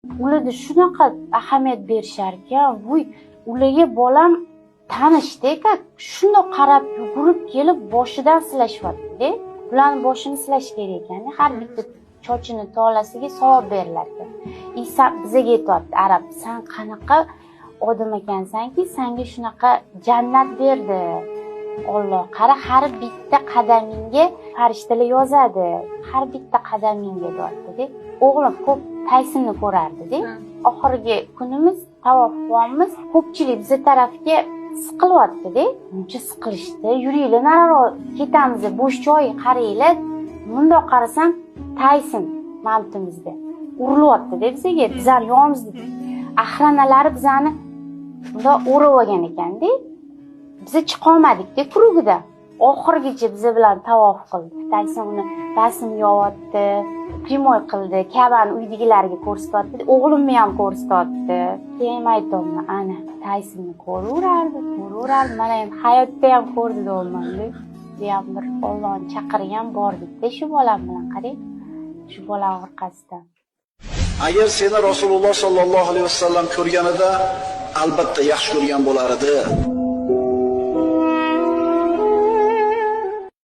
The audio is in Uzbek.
Ularda shunaqa ahamiyat berishar ekan, ularga bolam tanishdek, shundoq qarab yugurib kelib boshidan silashyapti-da. Ularni boshini silash kerak ekan. Har bitta chochini tolasiga savob beriladi. Bizaga aytayapti arab, sen qanaqa odam ekansanki, senga shunaqa jannat berdi. Alloh, qara, har bitta qadamingga farishtalar yozadi. Har bitta qadamingga deyapti-da. O'g'lim ko'p Taysonni ko'rardi-da. Oxirgi kunimiz tavof qilamiz. Ko'pchilik biz tarafga siqilyapti-da. Uncha siqilishdi. Yuringlar, nariroq ketamiz, bo'sh joy qaranglar. Bundoq qarasam, Tayson mamtimizda urilyapti-da bizga. Bizlar yonimizda ahranalari bizani bundoq o'rib olgan ekan-da. Biz chiqa olmadik-da krugidan. Oxirgacha biz bilan tavof qildi. Tayson uni rasmga oldi, primoy qildi, Ka'bani uydagilarga ko'rsatyapti. O'g'limni ham ko'rsatyapti. Keyin aytdim, ana Taysonni ko'raverardi. Mana ham hayotda ham ko'rdi deyman-da. Deyam bir Allohning chaqirgan bordik-da shu bolam bilan, qarang. Shu bola orqasidan. Agar seni Rasululloh sallallohu alayhi vasallam ko'rganida albatta yaxshi ko'rgan bo'lar edi.